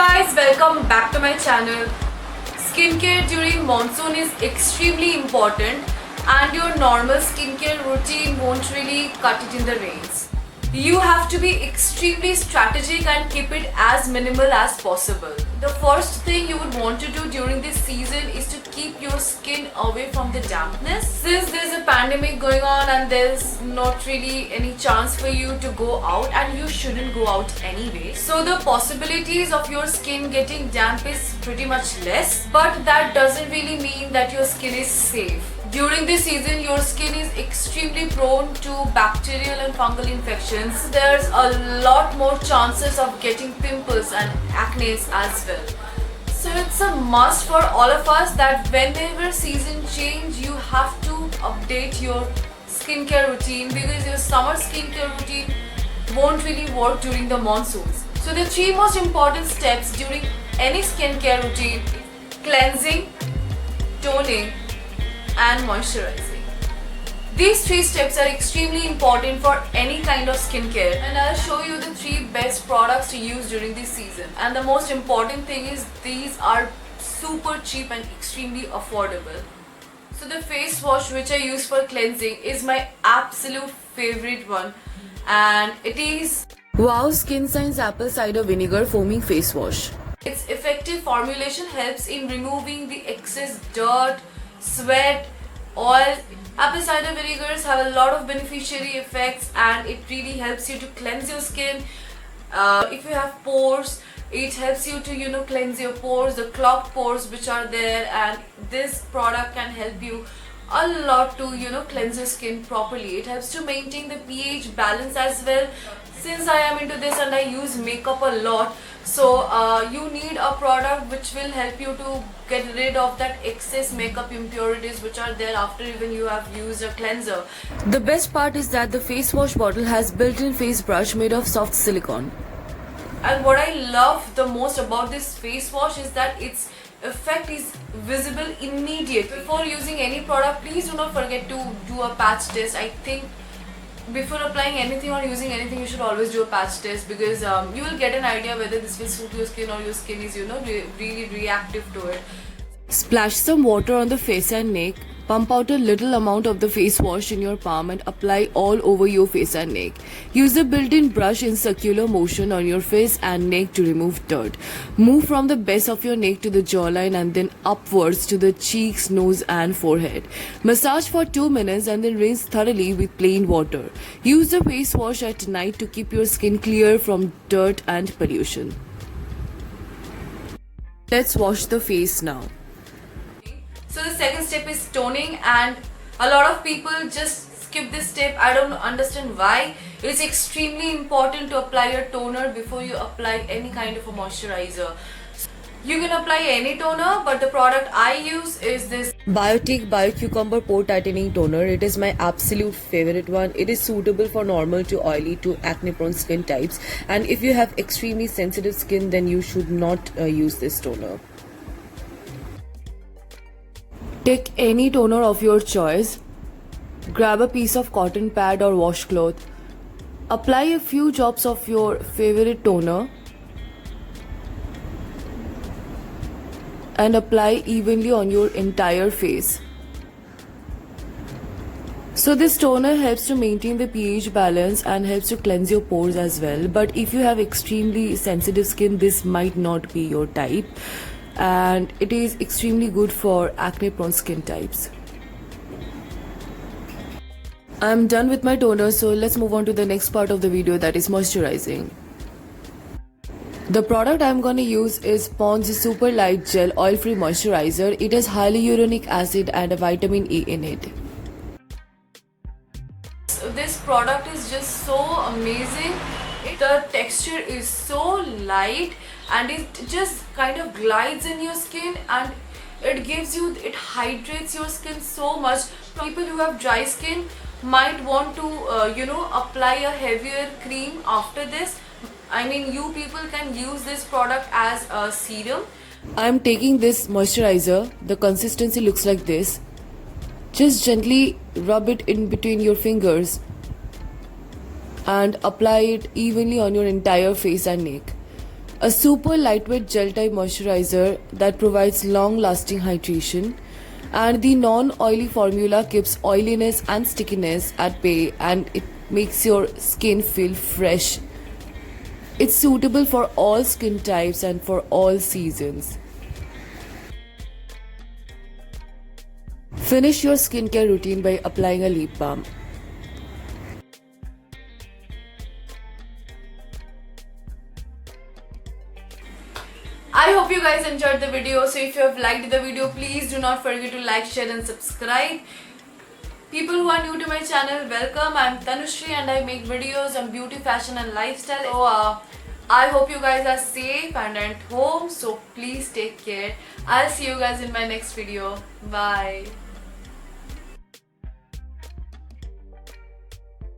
guys, welcome back to my channel. Skincare during monsoon is extremely important and your normal skincare routine won't really cut it in the rains. You have to be extremely strategic and keep it as minimal as possible. The first thing you would want to do during this season is to keep your skin away from the dampness. Since there's a pandemic going on and there's not really any chance for you to go out, and you shouldn't go out anyway, so the possibilities of your skin getting damp is pretty much less, but that doesn't really mean that your skin is safe. During this season, your skin is extremely prone to bacterial and fungal infections. There's a lot more chances of getting pimples and acne as well. So it's a must for all of us that whenever season change, you have to update your skincare routine, because your summer skincare routine won't really work during the monsoons. So the three most important steps during any skincare routine: cleansing, toning, and moisturizing. These three steps are extremely important for any kind of skincare, and I'll show you the three best products to use during this season. And the most important thing is these are super cheap and extremely affordable. So the face wash which I use for cleansing is my absolute favorite one, and it is Wow Skin Science Apple Cider Vinegar Foaming Face Wash. Its effective formulation helps in removing the excess dirt, sweat, oil. Apple cider vinegars have a lot of beneficiary effects, and it really helps you to cleanse your skin. If you have pores, it helps you to cleanse your pores, the clogged pores which are there, and this product can help you a lot to cleanse your skin properly. It helps to maintain the pH balance as well. Since I am into this and I use makeup a lot, so you need a product which will help you to get rid of that excess makeup impurities which are there after even you have used a cleanser. The best part is that the face wash bottle has built-in face brush made of soft silicone. And what I love the most about this face wash is that its effect is visible immediately. Before using any product, please do not forget to do a patch test. I think before applying anything or using anything, you should always do a patch test, because you will get an idea whether this will suit your skin or your skin is really reactive to it. Splash some water on the face and neck. Pump out a little amount of the face wash in your palm and apply all over your face and neck. Use the built-in brush in circular motion on your face and neck to remove dirt. Move from the base of your neck to the jawline and then upwards to the cheeks, nose and forehead. Massage for 2 minutes and then rinse thoroughly with plain water. Use the face wash at night to keep your skin clear from dirt and pollution. Let's wash the face now. So the second step is toning, and a lot of people just skip this step. I don't understand why. It's extremely important to apply your toner before you apply any kind of a moisturizer. You can apply any toner, but the product I use is this Biotique Biocucumber Pore Tightening Toner. It is my absolute favorite one. It is suitable for normal to oily to acne prone skin types, and if you have extremely sensitive skin, then you should not use this toner. Take any toner of your choice. Grab a piece of cotton pad or washcloth. Apply a few drops of your favorite toner and apply evenly on your entire face. So this toner helps to maintain the pH balance and helps to cleanse your pores as well. But if you have extremely sensitive skin, this might not be your type, and it is extremely good for acne prone skin types. I'm done with my toner, so let's move on to the next part of the video, that is moisturizing. The product I'm gonna use is Pond's Super Light Gel Oil Free Moisturizer. It has hyaluronic acid and a vitamin E in it. This product is just so amazing. The texture is so light and it just kind of glides in your skin, and it hydrates your skin so much. People who have dry skin might want to apply a heavier cream after this. I mean, you people can use this product as a serum. I'm taking this moisturizer. The consistency looks like this. Just gently rub it in between your fingers and apply it evenly on your entire face and neck. A super lightweight gel type moisturizer that provides long lasting hydration. And the non oily formula keeps oiliness and stickiness at bay and it makes your skin feel fresh. It's suitable for all skin types and for all seasons. Finish your skincare routine by applying a lip balm. I hope you guys enjoyed the video. So if you have liked the video, please do not forget to like, share and subscribe. People who are new to my channel, welcome. I'm Tanushree and I make videos on beauty, fashion and lifestyle. So I hope you guys are safe and at home. So please take care. I'll see you guys in my next video. Bye.